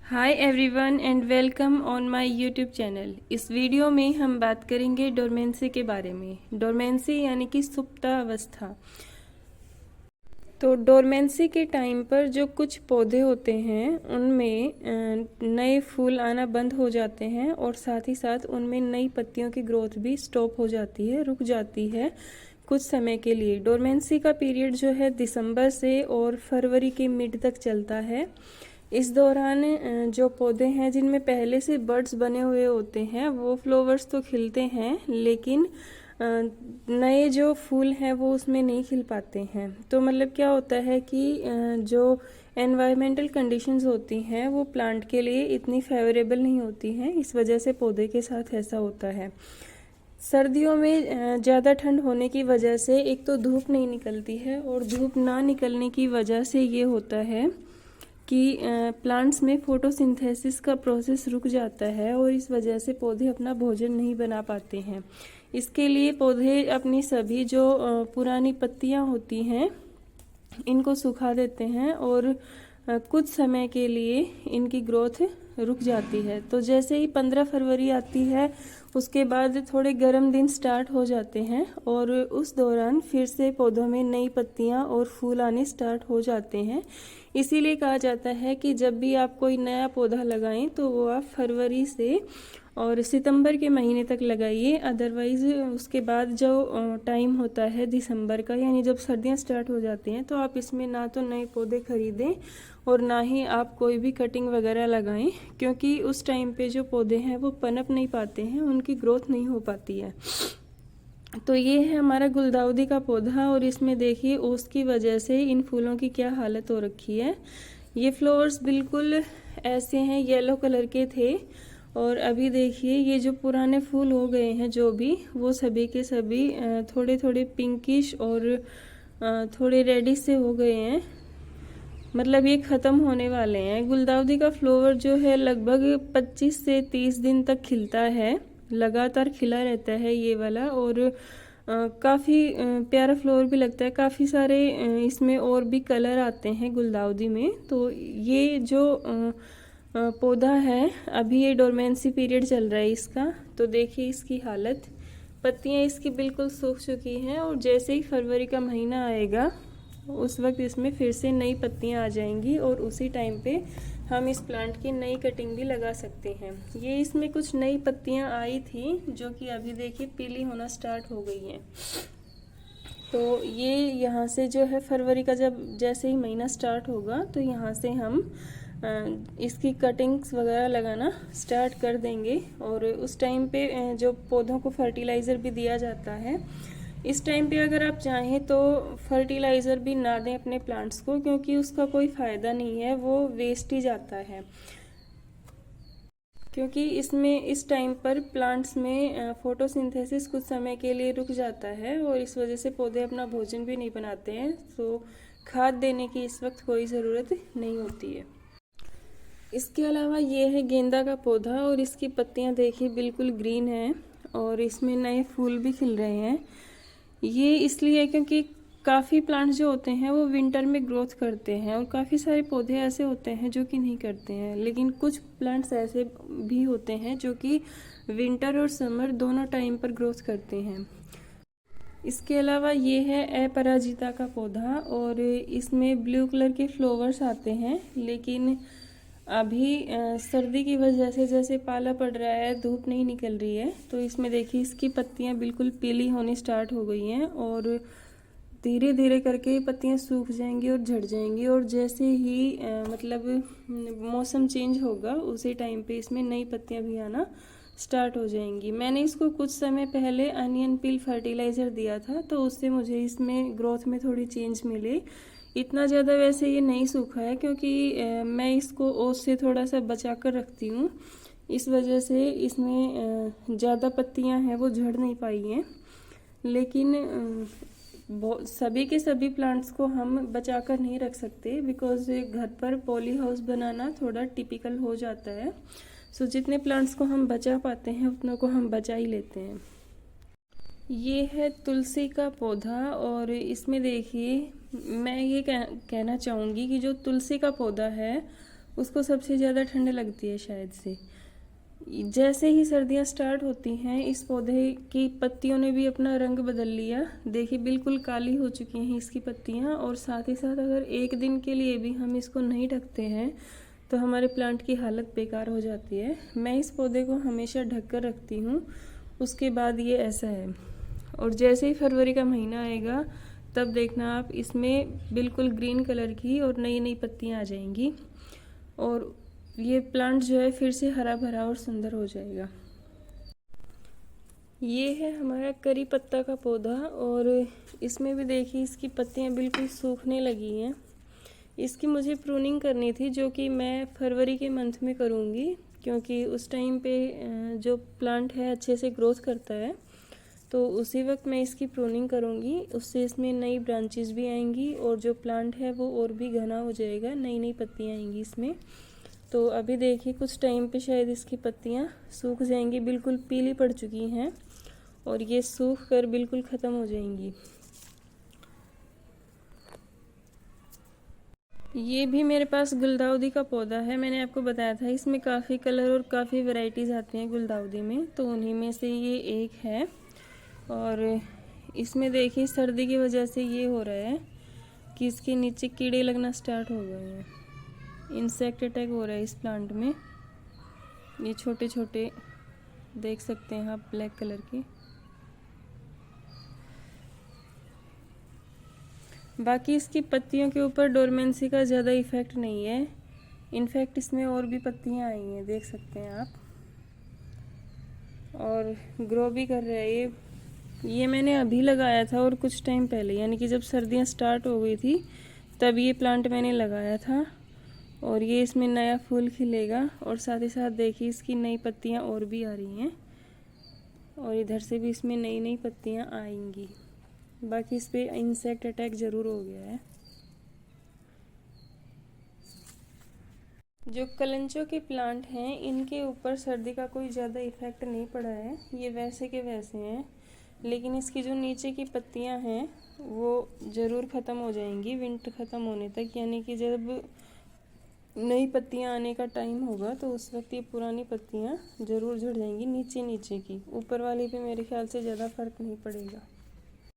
Hi everyone and welcome on my YouTube channel. इस video में हम बात करेंगे डोरमेंसी के बारे में। डोरमेंसी यानी कि सुप्तावस्था। तो डोरमेंसी के टाइम पर जो कुछ पौधे होते हैं उनमें नए फूल आना बंद हो जाते हैं और साथ ही साथ उनमें नई पत्तियों की ग्रोथ भी स्टॉप हो जाती है, रुक जाती है कुछ समय के लिए। डोरमेंसी का पीरियड जो है दिसंबर से और फरवरी के मिड तक चलता है। इस दौरान जो पौधे हैं जिनमें पहले से बड्स बने हुए होते हैं वो फ्लावर्स तो खिलते हैं, लेकिन नए जो फूल हैं वो उसमें नहीं खिल पाते हैं। तो मतलब क्या होता है कि जो एनवायरमेंटल कंडीशंस होती हैं वो प्लांट के लिए इतनी फेवरेबल नहीं होती हैं, इस वजह से पौधे के साथ ऐसा होता है। सर्दियों में ज़्यादा ठंड होने की वजह से एक तो धूप नहीं निकलती है, और धूप ना निकलने की वजह से ये होता है कि प्लांट्स में फोटोसिंथेसिस का प्रोसेस रुक जाता है और इस वजह से पौधे अपना भोजन नहीं बना पाते हैं। इसके लिए पौधे अपनी सभी जो पुरानी पत्तियां होती हैं इनको सुखा देते हैं और कुछ समय के लिए इनकी ग्रोथ रुक जाती है। तो जैसे ही 15 फरवरी आती है उसके बाद थोड़े गर्म दिन स्टार्ट हो जाते हैं और उस दौरान फिर से पौधों में नई पत्तियां और फूल आने स्टार्ट हो जाते हैं। इसीलिए कहा जाता है कि जब भी आप कोई नया पौधा लगाएं तो वो आप फरवरी से और सितंबर के महीने तक लगाइए। अदरवाइज़ उसके बाद जो टाइम होता है दिसंबर का, यानी जब सर्दियां स्टार्ट हो जाती हैं, तो आप इसमें ना तो नए पौधे खरीदें और ना ही आप कोई भी कटिंग वगैरह लगाएं, क्योंकि उस टाइम पे जो पौधे हैं वो पनप नहीं पाते हैं, उनकी ग्रोथ नहीं हो पाती है। तो ये है हमारा गुलदाउदी का पौधा और इसमें देखिए ओस की वजह से इन फूलों की क्या हालत हो रखी है। ये फ्लावर्स बिल्कुल ऐसे हैं, येलो कलर के थे, और अभी देखिए ये जो पुराने फूल हो गए हैं जो भी, वो सभी के सभी थोड़े थोड़े पिंकिश और थोड़े रेडिश से हो गए हैं। मतलब ये ख़त्म होने वाले हैं। गुलदाउदी का फ्लावर जो है लगभग 25 से 30 दिन तक खिलता है, लगातार खिला रहता है ये वाला, और काफ़ी प्यारा फ्लावर भी लगता है। काफ़ी सारे इसमें और भी कलर आते हैं गुलदाउदी में। तो ये जो पौधा है अभी ये डोरमेंसी पीरियड चल रहा है इसका। तो देखिए इसकी हालत, पत्तियां इसकी बिल्कुल सूख चुकी हैं, और जैसे ही फरवरी का महीना आएगा उस वक्त इसमें फिर से नई पत्तियां आ जाएंगी और उसी टाइम पे हम इस प्लांट की नई कटिंग भी लगा सकते हैं। ये इसमें कुछ नई पत्तियां आई थी जो कि अभी देखिए पीली होना स्टार्ट हो गई हैं। तो ये यहाँ से जो है फरवरी का जब जैसे ही महीना स्टार्ट होगा तो यहाँ से हम इसकी कटिंग्स वगैरह लगाना स्टार्ट कर देंगे। और उस टाइम पे जो पौधों को फर्टिलाइज़र भी दिया जाता है, इस टाइम पे अगर आप चाहें तो फर्टिलाइज़र भी ना दें अपने प्लांट्स को, क्योंकि उसका कोई फ़ायदा नहीं है, वो वेस्ट ही जाता है। क्योंकि इसमें इस टाइम पर प्लांट्स में फोटोसिंथेसिस कुछ समय के लिए रुक जाता है और इस वजह से पौधे अपना भोजन भी नहीं बनाते हैं। तो खाद देने की इस वक्त कोई ज़रूरत नहीं होती है। इसके अलावा ये है गेंदा का पौधा और इसकी पत्तियां देखिए बिल्कुल ग्रीन हैं और इसमें नए फूल भी खिल रहे हैं। ये इसलिए क्योंकि काफ़ी प्लांट्स जो होते हैं वो विंटर में ग्रोथ करते हैं और काफ़ी सारे पौधे ऐसे होते हैं जो कि नहीं करते हैं, लेकिन कुछ प्लांट्स ऐसे भी होते हैं जो कि विंटर और समर दोनों टाइम पर ग्रोथ करते हैं। इसके अलावा ये है अपराजिता का पौधा और इसमें ब्लू कलर के फ्लावर्स आते हैं, लेकिन अभी सर्दी की वजह से जैसे पाला पड़ रहा है, धूप नहीं निकल रही है, तो इसमें देखिए इसकी पत्तियां बिल्कुल पीली होनी स्टार्ट हो गई हैं और धीरे धीरे करके पत्तियां सूख जाएंगी और झड़ जाएंगी। और जैसे ही मतलब मौसम चेंज होगा उसी टाइम पे इसमें नई पत्तियां भी आना स्टार्ट हो जाएंगी। मैंने इसको कुछ समय पहले अनियन पील फर्टिलाइज़र दिया था, तो उससे मुझे इसमें ग्रोथ में थोड़ी चेंज मिली। इतना ज़्यादा वैसे ये नहीं सूखा है क्योंकि मैं इसको ओस से थोड़ा सा बचा कर रखती हूँ, इस वजह से इसमें ज़्यादा पत्तियाँ हैं वो झड़ नहीं पाई हैं। लेकिन सभी के सभी प्लांट्स को हम बचा कर नहीं रख सकते, बिकॉज घर पर पॉली हाउस बनाना थोड़ा टिपिकल हो जाता है। सो जितने प्लांट्स को हम बचा पाते हैं उतनों को हम बचा ही लेते हैं। ये है तुलसी का पौधा और इसमें देखिए मैं ये कहना चाहूँगी कि जो तुलसी का पौधा है उसको सबसे ज़्यादा ठंड लगती है शायद से। जैसे ही सर्दियाँ स्टार्ट होती हैं, इस पौधे की पत्तियों ने भी अपना रंग बदल लिया। देखिए बिल्कुल काली हो चुकी हैं इसकी पत्तियाँ। और साथ ही साथ अगर एक दिन के लिए भी हम इसको नहीं ढकते हैं तो हमारे प्लांट की हालत बेकार हो जाती है। मैं इस पौधे को हमेशा ढक कर रखती हूँ, उसके बाद ये ऐसा है। और जैसे ही फरवरी का महीना आएगा तब देखना आप, इसमें बिल्कुल ग्रीन कलर की और नई नई पत्तियाँ आ जाएंगी और ये प्लांट जो है फिर से हरा भरा और सुंदर हो जाएगा। ये है हमारा करी पत्ता का पौधा और इसमें भी देखिए इसकी पत्तियाँ बिल्कुल सूखने लगी हैं। इसकी मुझे प्रूनिंग करनी थी, जो कि मैं फरवरी के मंथ में करूँगी, क्योंकि उस टाइम पे जो प्लांट है अच्छे से ग्रोथ करता है, तो उसी वक्त मैं इसकी प्रूनिंग करूँगी। उससे इसमें नई ब्रांचेस भी आएंगी और जो प्लांट है वो और भी घना हो जाएगा, नई नई पत्तियाँ आएंगी इसमें। तो अभी देखिए कुछ टाइम पे शायद इसकी पत्तियाँ सूख जाएंगी, बिल्कुल पीली पड़ चुकी हैं और ये सूख कर बिल्कुल ख़त्म हो जाएंगी। ये भी मेरे पास गुलदाउदी का पौधा है। मैंने आपको बताया था इसमें काफ़ी कलर और काफ़ी वैरायटीज़ आती हैं गुलदाउदी में, तो उन्हीं में से ये एक है। और इसमें देखिए सर्दी की वजह से ये हो रहा है कि इसके नीचे कीड़े लगना स्टार्ट हो गए हैं, इंसेक्ट अटैक हो रहा है इस प्लांट में। ये छोटे छोटे देख सकते हैं आप ब्लैक कलर के। बाकी इसकी पत्तियों के ऊपर डोरमेंसी का ज़्यादा इफ़ेक्ट नहीं है। इनफैक्ट इसमें और भी पत्तियां आई हैं, देख सकते हैं आप, और ग्रो भी कर रहा है। ये मैंने अभी लगाया था और कुछ टाइम पहले, यानी कि जब सर्दियां स्टार्ट हो गई थी तब ये प्लांट मैंने लगाया था। और ये इसमें नया फूल खिलेगा और साथ ही साथ देखिए इसकी नई पत्तियां और भी आ रही हैं और इधर से भी इसमें नई नई पत्तियां आएंगी। बाकी इस पर इंसेक्ट अटैक ज़रूर हो गया है। जो कलंचो के प्लांट हैं इनके ऊपर सर्दी का कोई ज़्यादा इफ़ेक्ट नहीं पड़ा है, ये वैसे के वैसे हैं। लेकिन इसकी जो नीचे की पत्तियां हैं वो ज़रूर ख़त्म हो जाएंगी विंटर ख़त्म होने तक, यानी कि जब नई पत्तियां आने का टाइम होगा तो उस वक्त ये पुरानी पत्तियां ज़रूर झड़ जाएंगी नीचे नीचे की। ऊपर वाली पे मेरे ख्याल से ज़्यादा फर्क नहीं पड़ेगा।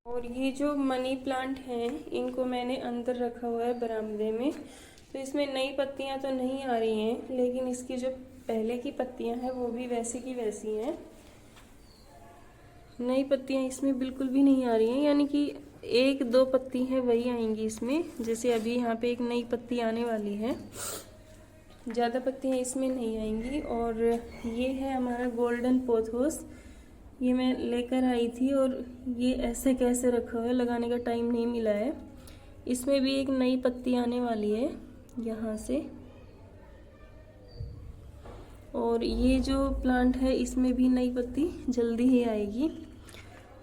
और ये जो मनी प्लांट हैं इनको मैंने अंदर रखा हुआ है बरामदे में, तो इसमें नई पत्तियां तो नहीं आ रही हैं, लेकिन इसकी जो पहले की पत्तियां हैं वो भी वैसी की वैसी हैं। नई पत्तियां इसमें बिल्कुल भी नहीं आ रही हैं, यानी कि एक दो पत्ती है वही आएंगी इसमें। जैसे अभी यहाँ पे एक नई पत्ती आने वाली है, ज़्यादा पत्तियां इसमें नहीं आएंगी। और ये है हमारा गोल्डन पोथोस, ये मैं लेकर आई थी और ये ऐसे कैसे रखा हुआ है, लगाने का टाइम नहीं मिला है। इसमें भी एक नई पत्ती आने वाली है यहाँ से। और ये जो प्लांट है इसमें भी नई पत्ती जल्दी ही आएगी।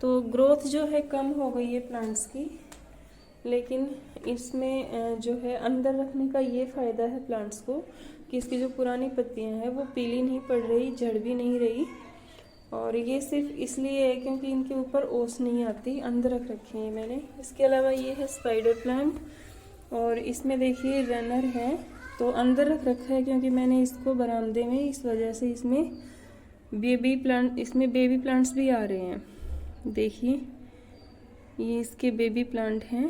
तो ग्रोथ जो है कम हो गई है प्लांट्स की, लेकिन इसमें जो है अंदर रखने का ये फ़ायदा है प्लांट्स को कि इसकी जो पुरानी पत्तियां हैं वो पीली नहीं पड़ रही, झड़ भी नहीं रही। और ये सिर्फ इसलिए है क्योंकि इनके ऊपर ओस नहीं आती, अंदर रख रखे हैं मैंने। इसके अलावा ये है स्पाइडर प्लांट और इसमें देखिए रनर है, तो अंदर रख रखा है क्योंकि मैंने इसको बरामदे में, इस वजह से इसमें बेबी प्लांट्स भी आ रहे हैं। देखिए ये इसके बेबी प्लांट हैं।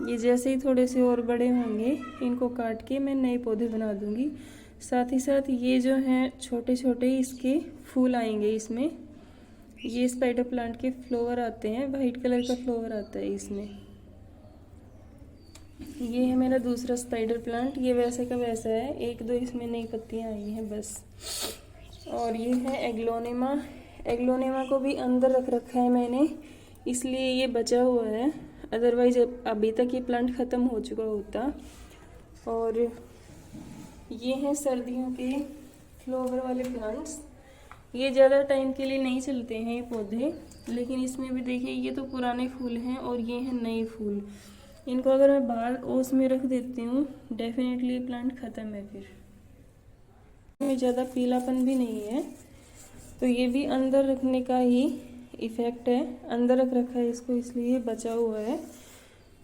ये जैसे ही थोड़े से और बड़े होंगे इनको काट के मैं नए पौधे बना दूंगी। साथ ही साथ ये जो हैं छोटे छोटे इसके फूल आएंगे इसमें। ये स्पाइडर प्लांट के फ्लावर आते हैं, वाइट कलर का फ्लावर आता है इसमें। ये है मेरा दूसरा स्पाइडर प्लांट, ये वैसे का वैसा है, एक दो इसमें नई पत्तियां आई हैं बस। और ये है एग्लोनेमा। एग्लोनेमा को भी अंदर रख रखा है मैंने, इसलिए ये बचा हुआ है, अदरवाइज अभी तक ये प्लांट ख़त्म हो चुका होता। और ये हैं सर्दियों के फ्लावर वाले प्लांट्स। ये ज़्यादा टाइम के लिए नहीं चलते हैं ये पौधे, लेकिन इसमें भी देखिए ये तो पुराने फूल हैं और ये हैं नए फूल। इनको अगर मैं बाहर ओस में रख देती हूँ डेफिनेटली ये प्लांट ख़त्म है। फिर इसमें ज़्यादा पीलापन भी नहीं है, तो ये भी अंदर रखने का ही इफ़ेक्ट है। अंदर रख रखा है इसको, इसलिए बचा हुआ है।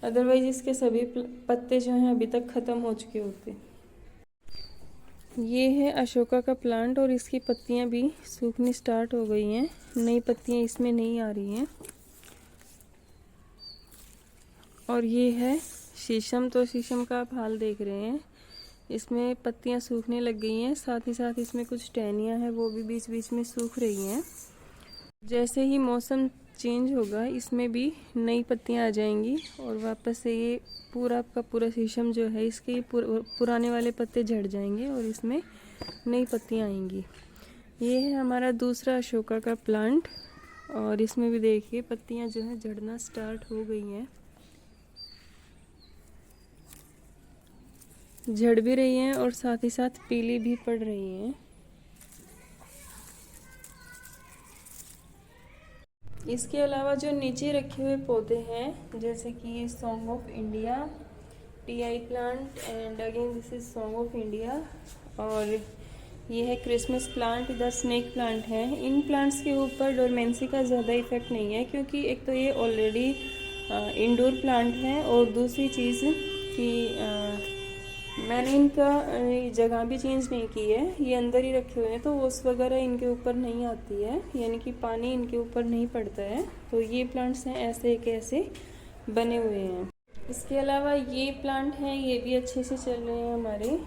अदरवाइज इसके सभी पत्ते जो हैं अभी तक ख़त्म हो चुके होते। ये है अशोका का प्लांट और इसकी पत्तियां भी सूखनी स्टार्ट हो गई हैं, नई पत्तियां इसमें नहीं आ रही हैं। और ये है शीशम, तो शीशम का आप हाल देख रहे हैं, इसमें पत्तियां सूखने लग गई हैं, साथ ही साथ इसमें कुछ टहनियां हैं वो भी बीच बीच में सूख रही हैं। जैसे ही मौसम चेंज होगा इसमें भी नई पत्तियां आ जाएंगी और वापस से ये पूरा का पूरा शीशम जो है इसके पुराने वाले पत्ते झड़ जाएंगे और इसमें नई पत्तियां आएंगी। ये है हमारा दूसरा अशोका का प्लांट और इसमें भी देखिए पत्तियां जो है झड़ना स्टार्ट हो गई हैं, झड़ भी रही हैं और साथ ही साथ पीली भी पड़ रही हैं। इसके अलावा जो नीचे रखे हुए पौधे हैं जैसे कि ये song of India TI plant and again this is song of India, और ये है क्रिसमस प्लांट, इधर स्नेक प्लांट है। इन प्लांट्स के ऊपर डोरमेंसी का ज़्यादा इफेक्ट नहीं है क्योंकि एक तो ये ऑलरेडी इंडोर प्लांट है और दूसरी चीज़ कि मैंने इनका जगह भी चेंज नहीं की है, ये अंदर ही रखे हुए हैं तो ओस वगैरह इनके ऊपर नहीं आती है, यानी कि पानी इनके ऊपर नहीं पड़ता है। तो ये प्लांट्स हैं ऐसे के ऐसे बने हुए हैं। इसके अलावा ये प्लांट हैं, ये भी अच्छे से चल रहे हैं हमारे।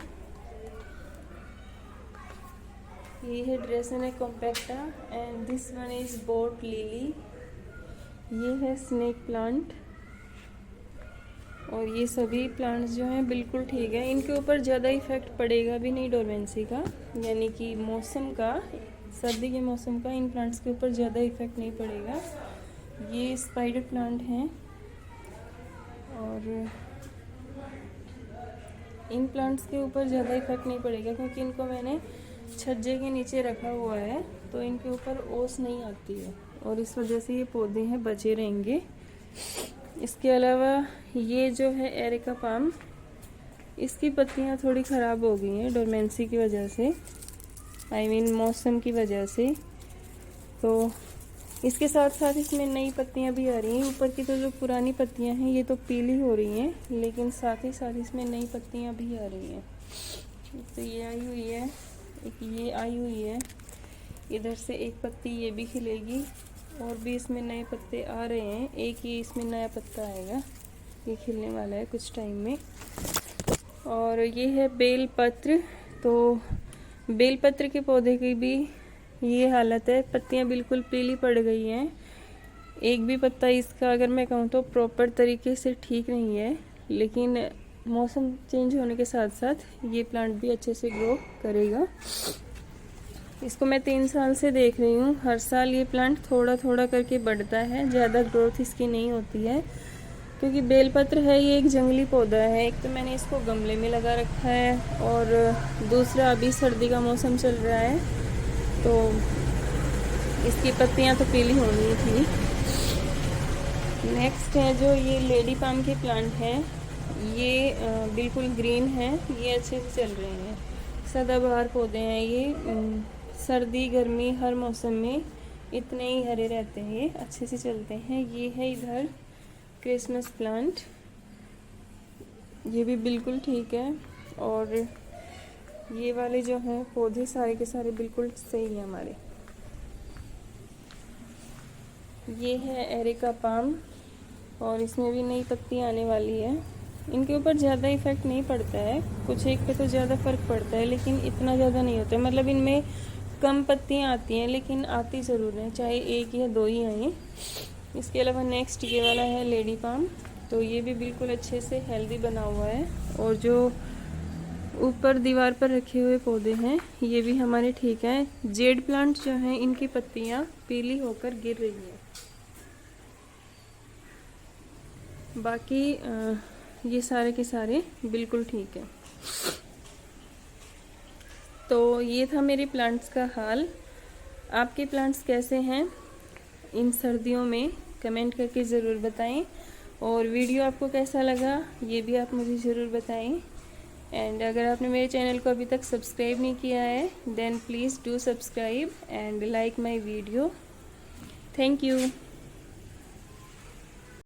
ये है dracaena compacta and this one is boat lily. ये है स्नेक प्लांट और ये सभी प्लांट्स जो हैं बिल्कुल ठीक है, इनके ऊपर ज़्यादा इफेक्ट पड़ेगा भी नहीं डोरमेंसी का, यानी कि मौसम का, सर्दी के मौसम का इन प्लांट्स के ऊपर ज़्यादा इफेक्ट नहीं पड़ेगा। ये स्पाइडर प्लांट हैं और इन प्लांट्स के ऊपर ज़्यादा इफेक्ट नहीं पड़ेगा क्योंकि इनको मैंने छज्जे के नीचे रखा हुआ है तो इनके ऊपर ओस नहीं आती है और इस वजह से ये पौधे हैं बचे रहेंगे। इसके अलावा ये जो है एरिका पाम, इसकी पत्तियां थोड़ी ख़राब हो गई हैं डोरमेंसी की वजह से, मौसम की वजह से। तो इसके साथ साथ इसमें नई पत्तियां भी आ रही हैं। ऊपर की तो जो पुरानी पत्तियां हैं ये तो पीली हो रही हैं, लेकिन साथ ही साथ इसमें नई पत्तियां भी आ रही हैं। तो ये आई हुई है, एक ये आई हुई है, इधर से एक पत्ती ये भी खिलेगी और भी इसमें नए पत्ते आ रहे हैं। एक ये इसमें नया पत्ता आएगा, ये खिलने वाला है कुछ टाइम में। और ये है बेलपत्र, तो बेलपत्र के पौधे की भी ये हालत है, पत्तियां बिल्कुल पीली पड़ गई हैं। एक भी पत्ता इसका अगर मैं कहूँ तो प्रॉपर तरीके से ठीक नहीं है, लेकिन मौसम चेंज होने के साथ साथ ये प्लांट भी अच्छे से ग्रो करेगा। इसको मैं 3 साल से देख रही हूँ, हर साल ये प्लांट थोड़ा थोड़ा करके बढ़ता है, ज़्यादा ग्रोथ इसकी नहीं होती है क्योंकि बेलपत्र है ये एक जंगली पौधा है। एक तो मैंने इसको गमले में लगा रखा है और दूसरा अभी सर्दी का मौसम चल रहा है तो इसकी पत्तियाँ तो पीली होनी थी। नेक्स्ट है जो ये लेडी पाम के प्लांट हैं, ये बिल्कुल ग्रीन है, ये अच्छे से चल रहे हैं, सदाबहार पौधे हैं ये, सर्दी गर्मी हर मौसम में इतने ही हरे रहते हैं, ये अच्छे से चलते हैं। ये है इधर क्रिसमस प्लांट, ये भी बिल्कुल ठीक है और ये वाले जो हैं पौधे सारे के सारे बिल्कुल सही हैं हमारे। ये है एरिका पाम और इसमें भी नई पत्ती आने वाली है। इनके ऊपर ज़्यादा इफेक्ट नहीं पड़ता है, कुछ एक पे तो ज़्यादा फ़र्क पड़ता है लेकिन इतना ज़्यादा नहीं होता है, मतलब इनमें कम पत्तियां आती हैं लेकिन आती ज़रूर हैं, चाहे एक या दो ही आएँ। इसके अलावा नेक्स्ट ये वाला है लेडी पाम, तो ये भी बिल्कुल अच्छे से हेल्दी बना हुआ है और जो ऊपर दीवार पर रखे हुए पौधे हैं ये भी हमारे ठीक हैं। जेड प्लांट जो हैं इनकी पत्तियां पीली होकर गिर रही हैं, बाकी ये सारे के सारे बिल्कुल ठीक है। तो ये था मेरे प्लांट्स का हाल। आपके प्लांट्स कैसे हैं इन सर्दियों में, कमेंट करके ज़रूर बताएं और वीडियो आपको कैसा लगा ये भी आप मुझे ज़रूर बताएं। एंड अगर आपने मेरे चैनल को अभी तक सब्सक्राइब नहीं किया है then please do subscribe and like my video. Thank you.